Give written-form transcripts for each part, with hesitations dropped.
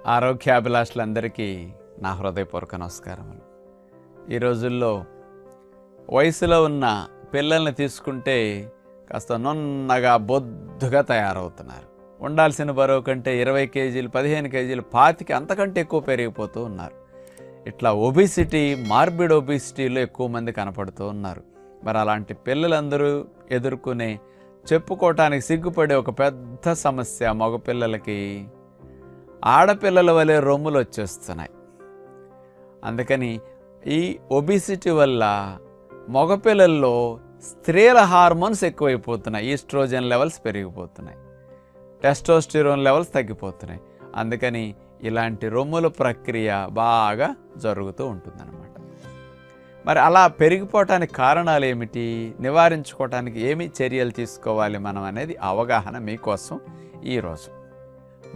ఆరోగ్యాభిలాషులందరికీ నా హృదయపూర్వక నమస్కారములు. ఈ రోజుల్లో వయసులో ఉన్న పిల్లల్ని తీసుకుంటే కాస్త నున్నగా బొద్దుగా తయారవుతున్నారు. ఉండాల్సిన బరువు కంటే 20 కేజీలు 15 కేజీలు 25 అంతకంటే ఎక్కువ పెరిగిపోతూ ఉన్నారు. ఇట్లా ఒబిసిటీ, మార్బిడ్ ఒబిసిటీలో ఎక్కువ మంది కనపడుతూ ఉన్నారు. మరి అలాంటి పిల్లలందరూ ఎదుర్కొనే చెప్పుకోవటానికి సిగ్గుపడే ఒక పెద్ద సమస్య మగపిల్లలకి ఆడపిల్లల వలె రొమ్ములు వచ్చేస్తున్నాయి. అందుకని ఈ ఒబిసిటీ వల్ల మగపిల్లల్లో స్త్రీల హార్మోన్స్ ఎక్కువైపోతున్నాయి. ఈస్ట్రోజన్ లెవెల్స్ పెరిగిపోతున్నాయి, టెస్టోస్టిరోన్ లెవెల్స్ తగ్గిపోతున్నాయి. అందుకని ఇలాంటి రొమ్ముల ప్రక్రియ బాగా జరుగుతూ ఉంటుందన్నమాట. మరి అలా పెరిగిపోవటానికి కారణాలు ఏమిటి, నివారించుకోవటానికి ఏమి చర్యలు తీసుకోవాలి మనం అనేది అవగాహన మీకోసం ఈరోజు.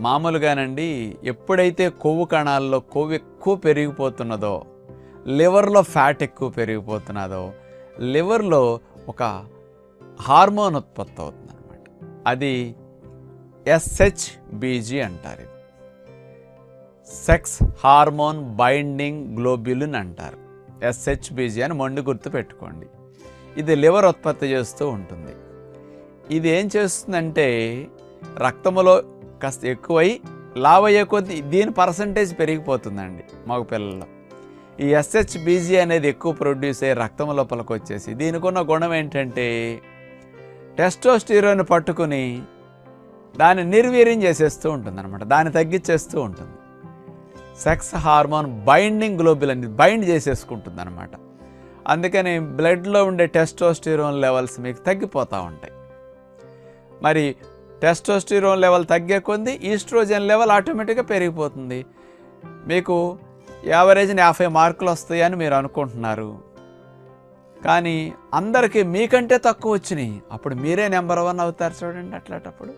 మామూలుగానండి, ఎప్పుడైతే కొవ్వు కణాల్లో కొవ్వు ఎక్కువ పెరిగిపోతున్నదో, లివర్లో ఫ్యాట్ ఎక్కువ పెరిగిపోతున్నదో, లివర్లో ఒక హార్మోన్ ఉత్పత్తి అవుతుందన్నమాట. అది SHBG అంటారు. సెక్స్ హార్మోన్ బైండింగ్ గ్లోబ్యులిన్ అంటారు. SHBG అని మొండి గుర్తు పెట్టుకోండి. ఇది లివర్ ఉత్పత్తి చేస్తూ ఉంటుంది. ఇది ఏం చేస్తుందంటే రక్తంలో కాస్త ఎక్కువై లావయ్యే కొద్దీ దీని పర్సంటేజ్ పెరిగిపోతుందండి మగపిల్లల్లో. ఈ SHBG అనేది ఎక్కువ ప్రొడ్యూస్ అయ్యి రక్తం లోపలికి వచ్చేసి దీనికి ఉన్న గుణం ఏంటంటే టెస్టోస్టిరోన్ పట్టుకుని దాన్ని నిర్వీర్యం చేసేస్తూ ఉంటుంది అనమాట, దాన్ని తగ్గించేస్తూ ఉంటుంది. Sex hormone binding globulin bind చేసేసుకుంటుంది అనమాట. అందుకని బ్లడ్లో ఉండే టెస్టోస్టిరోన్ లెవెల్స్ మీకు తగ్గిపోతూ ఉంటాయి. మరి టెస్టోస్టిరోన్ లెవెల్ తగ్గే కొద్దీ ఈస్ట్రోజన్ లెవెల్ ఆటోమేటిక్గా పెరిగిపోతుంది. మీకు యావరేజ్ని 50 మార్కులు వస్తాయని మీరు అనుకుంటున్నారు, కానీ అందరికీ మీకంటే తక్కువ వచ్చినాయి. అప్పుడు మీరే నెంబర్ 1 అవుతారు చూడండి. అట్లాంటప్పుడు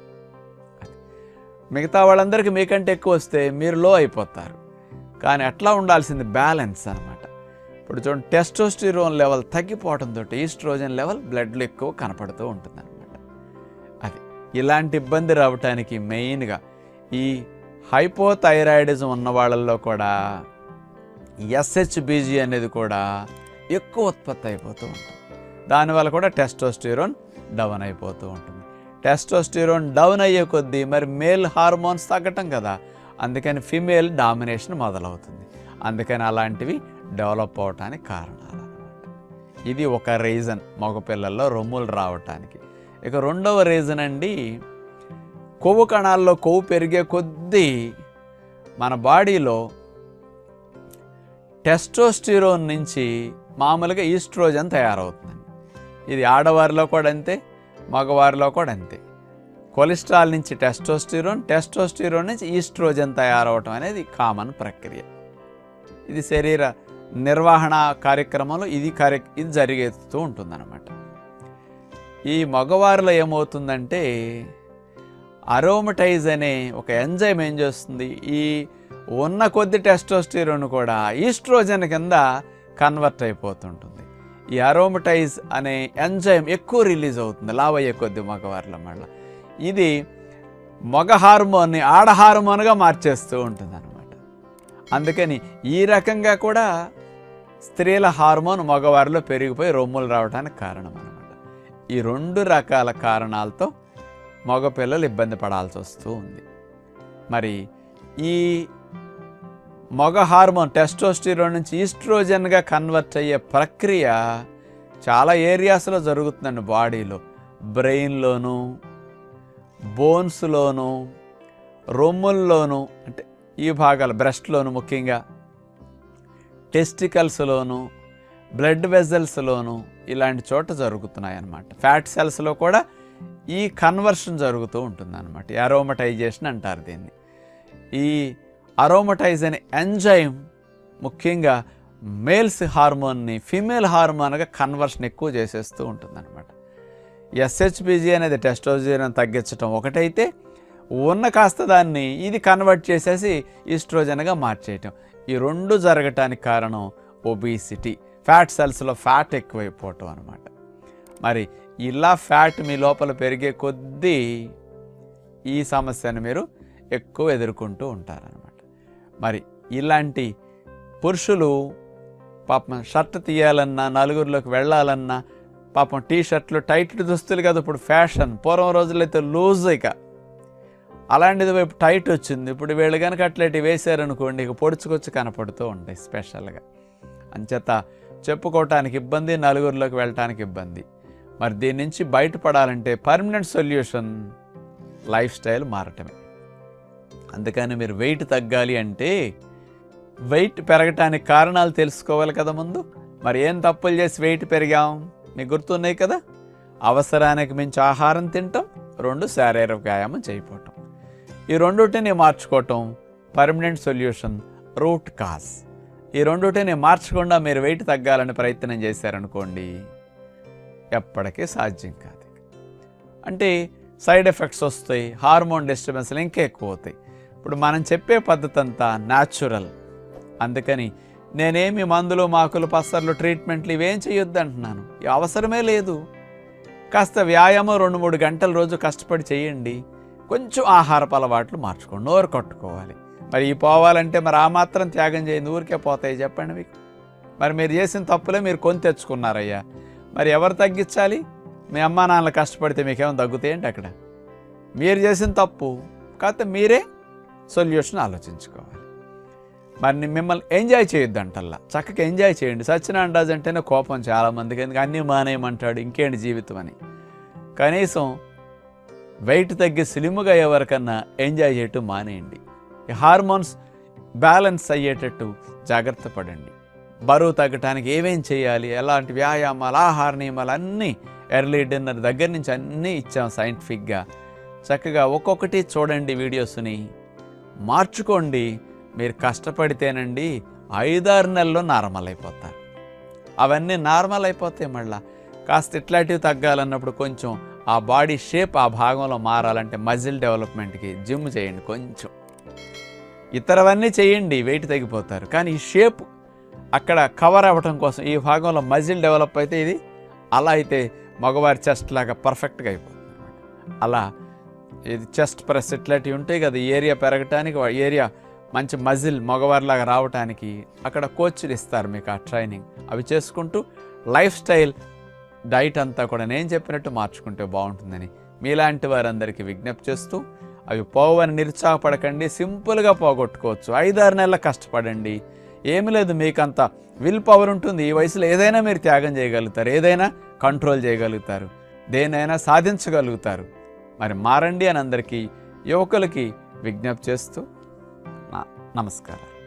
మిగతా వాళ్ళందరికీ మీకంటే ఎక్కువ వస్తే మీరు లో అయిపోతారు. కానీ అట్లా ఉండాల్సింది బ్యాలెన్స్ అనమాట. ఇప్పుడు చూడండి, టెస్టోస్టిరోన్ లెవెల్ తగ్గిపోవడంతో ఈస్ట్రోజన్ లెవెల్ బ్లడ్లో ఎక్కువ కనపడుతూ ఉంటుంది అనమాట. అది ఇలాంటి ఇబ్బంది రావటానికి మెయిన్గా ఈ హైపోథైరాయిడిజం ఉన్న వాళ్ళల్లో కూడా SHBG అనేది కూడా ఎక్కువ ఉత్పత్తి అయిపోతూ ఉంటుంది. దానివల్ల కూడా టెస్టోస్టిరోన్ డౌన్ అయిపోతూ ఉంటుంది. టెస్టోస్టిరోన్ డౌన్ అయ్యే కొద్దీ మరి మేల్ హార్మోన్స్ తగ్గటం కదా, అందుకని ఫిమేల్ డామినేషన్ మొదలవుతుంది. అందుకని అలాంటివి డెవలప్ అవటానికి కారణాలు అన్నమాట. ఇది ఒక రీజన్ మగపిల్లల్లో రొమ్ములు రావటానికి. ఇక రెండవ రీజన్ అండి, కొవ్వు కణాల్లో కొవ్వు పెరిగే కొద్దీ మన బాడీలో టెస్టోస్టిరోన్ నుంచి మామూలుగా ఈస్ట్రోజన్ తయారవుతుందండి. ఇది ఆడవారిలో కూడా అంతే, మగవారిలో కూడా అంతే. కొలెస్ట్రాల్ నుంచి టెస్టోస్టిరోన్, టెస్టోస్టిరోన్ నుంచి ఈస్ట్రోజన్ తయారవటం అనేది కామన్ ప్రక్రియ. ఇది శరీర నిర్వహణ కార్యక్రమంలో ఇది జరిగేస్తూ ఉంటుందన్నమాట. ఈ మగవారిలో ఏమవుతుందంటే అరోమటైజ్ అనే ఒక ఎంజైమ్ ఏం చేస్తుంది, ఈ ఉన్న కొద్ది టెస్టోస్టిరోన్ కూడా ఈస్ట్రోజన్ కింద కన్వర్ట్ అయిపోతుంటుంది. ఈ అరోమటైజ్ అనే ఎంజైమ్ ఎక్కువ రిలీజ్ అవుతుంది లావయ్యే కొద్ది మగవారిలో. మళ్ళీ ఇది మగ హార్మోన్ని ఆడ హార్మోన్గా మార్చేస్తూ ఉంటుంది అనమాట. అందుకని ఈ రకంగా కూడా స్త్రీల హార్మోన్ మగవారిలో పెరిగిపోయి రొమ్ములు రావడానికి కారణం అనమాట. ఈ 2 రకాల కారణాలతో మగపిల్లలు ఇబ్బంది పడాల్సి వస్తూ ఉంది. మరి ఈ మగ హార్మోన్ టెస్టోస్టిరోన్ నుంచి ఈస్ట్రోజన్గా కన్వర్ట్ అయ్యే ప్రక్రియ చాలా ఏరియాస్లో జరుగుతుందండి బాడీలో. బ్రెయిన్లోను, బోన్స్లోను, రొమ్ముల్లోను, అంటే ఈ భాగాలు బ్రెస్ట్లోను, ముఖ్యంగా టెస్టికల్స్లోను, బ్లడ్ వెజల్స్లోను ఇలాంటి చోట జరుగుతున్నాయి అన్నమాట. ఫ్యాట్ సెల్స్లో కూడా ఈ కన్వర్షన్ జరుగుతూ ఉంటుంది. అరోమటైజేషన్ అంటారు దీన్ని. ఈ అరోమటైజ్ అనే ఎంజైమ్ ముఖ్యంగా మేల్స్ హార్మోన్ని ఫీమేల్ హార్మోన్గా కన్వర్షన్ ఎక్కువ చేసేస్తూ ఉంటుందన్నమాట. SHBG అనేది టెస్టోస్టిరోన్ తగ్గించడం ఒకటైతే, ఉన్న కాస్త దాన్ని ఇది కన్వర్ట్ చేసేసి ఈస్ట్రోజన్గా మార్చేయటం, ఈ 2 జరగటానికి కారణం ఒబిసిటీ, ఫ్యాట్ సెల్స్లో ఫ్యాట్ ఎక్కువైపోవటం అనమాట. మరి ఇలా ఫ్యాట్ మీ లోపల పెరిగే కొద్దీ ఈ సమస్యను మీరు ఎక్కువ ఎదుర్కొంటూ ఉంటారనమాట. మరి ఇలాంటి పురుషులు పాపం షర్ట్ తీయాలన్నా, నలుగురిలోకి వెళ్ళాలన్నా, పాపం టీ షర్ట్లు టైట్ దుస్తులు కదా ఇప్పుడు ఫ్యాషన్. పూర్వం రోజులైతే లూజ్, ఇక అలాంటిది వైపు టైట్ వచ్చింది. ఇప్పుడు వీళ్ళు కనుక అట్లాంటివి వేశారనుకోండి, ఇక పొడుచుకొచ్చి కనపడుతూ ఉంటాయి స్పెషల్గా. అంచేత చెప్పుకోవటానికి ఇబ్బంది, నలుగురిలోకి వెళ్ళటానికి ఇబ్బంది. మరి దీని నుంచి బయటపడాలంటే పర్మనెంట్ సొల్యూషన్ లైఫ్ స్టైల్ మారటమే. అందుకని మీరు వెయిట్ తగ్గాలి అంటే వెయిట్ పెరగటానికి కారణాలు తెలుసుకోవాలి కదా ముందు. మరి ఏం తప్పులు చేసి వెయిట్ పెరిగాం మీకు గుర్తున్నాయి కదా. అవసరానికి మించి ఆహారం తినటం, 2 శారీరక వ్యాయామం చేయకపోవటం. ఈ రెండుటిని మార్చుకోవటం పర్మనెంట్ సొల్యూషన్, రూట్ కాజ్. ఈ రెండుటిని మార్చకుండా మీరు వెయిట్ తగ్గాలని ప్రయత్నం చేశారనుకోండి, ఎప్పటికీ సాధ్యం కాదు. అంటే సైడ్ ఎఫెక్ట్స్ వస్తాయి, హార్మోన్ డిస్టర్బెన్స్లు ఇంకా ఎక్కువ అవుతాయి. ఇప్పుడు మనం చెప్పే పద్ధతి అంతా న్యాచురల్. అందుకని నేనేమి మందులు, మాకులు, పసర్లు, ట్రీట్మెంట్లు ఇవేం చేయొద్దు అంటున్నాను. అవసరమే లేదు. కాస్త వ్యాయామం 2-3 గంటల రోజు కష్టపడి చేయండి. కొంచెం ఆహారపు అలవాట్లు మార్చుకోండి. నోరు కట్టుకోవాలి. మరి ఈ పోవాలంటే మరి ఆ మాత్రం త్యాగం చేయండి, ఊరికే పోతాయి చెప్పండి మీకు. మరి మీరు చేసిన తప్పులే మీరు కొని తెచ్చుకున్నారయ్యా. మరి ఎవరు తగ్గించాలి? మీ అమ్మా నాన్నలు కష్టపడితే మీకేమైనా తగ్గుతాయండి అక్కడ? మీరు చేసిన తప్పు. కాకపోతే మీరే సొల్యూషన్ ఆలోచించుకోవాలి. మరి మిమ్మల్ని ఎంజాయ్ చేయొద్దు అంటల్లా, చక్కగా ఎంజాయ్ చేయండి. సత్యనారాయణ రాజు అంటేనే కోపం చాలామందికి, ఎందుకు అన్నీ మానేయమంటాడు, ఇంకేంటి జీవితం అని. కనీసం వెయిట్ తగ్గి స్లిమ్గా ఎవరికన్నా ఎంజాయ్ చేయటం మానేయండి. ఈ హార్మోన్స్ బ్యాలెన్స్ అయ్యేటట్టు జాగ్రత్త పడండి. బరువు తగ్గటానికి ఏమేం చేయాలి, ఎలాంటి వ్యాయామాలు, ఆహార నియమాలు అన్నీ ఎర్లీ డిన్నర్ దగ్గర నుంచి అన్నీ ఇచ్చాం సైంటిఫిక్గా. చక్కగా ఒక్కొక్కటి చూడండి, వీడియోస్ని మార్చుకోండి. మీరు కష్టపడితేనండి 5-6 నెలల్లో నార్మల్ అయిపోతారు. అవన్నీ నార్మల్ అయిపోతాయి. మళ్ళీ కాస్త ఇట్లాంటివి తగ్గాలన్నప్పుడు కొంచెం ఆ బాడీ షేప్ ఆ భాగంలో మారాలంటే మజిల్ డెవలప్మెంట్కి జిమ్ చేయండి. కొంచెం ఇతరవన్నీ చేయండి, వెయిట్ తగ్గిపోతారు. కానీ ఈ షేప్ అక్కడ కవర్ అవ్వటం కోసం ఈ భాగంలో మజిల్ డెవలప్ అయితే ఇది అలా అయితే మగవారి చెస్ట్ లాగా పర్ఫెక్ట్గా అయిపోతుంది. అలా ఇది చెస్ట్ ప్రెస్ ఇట్లాంటివి ఉంటాయి కదా, ఏరియా పెరగటానికి, ఏరియా మంచి మజిల్ మగవారిలాగా రావటానికి అక్కడ కోచ్లు ఇస్తారు మీకు ఆ ట్రైనింగ్. అవి చేసుకుంటూ లైఫ్ స్టైల్ డైట్ అంతా కూడా నేను చెప్పినట్టు మార్చుకుంటే బాగుంటుందని మీలాంటి వారందరికీ విజ్ఞప్తి చేస్తూ, అవి పోవని నిరుత్సాహపడకండి, సింపుల్గా పోగొట్టుకోవచ్చు. 5-6 నెలల కష్టపడండి. ఏమి లేదు, మీకంత విల్ పవర్ ఉంటుంది. ఈ వయసులో ఏదైనా మీరు త్యాగం చేయగలుగుతారు, ఏదైనా కంట్రోల్ చేయగలుగుతారు, దేనైనా సాధించగలుగుతారు. మరి మారండి అని అందరికీ యువకులకి విజ్ఞప్తి చేస్తూ నమస్కారం.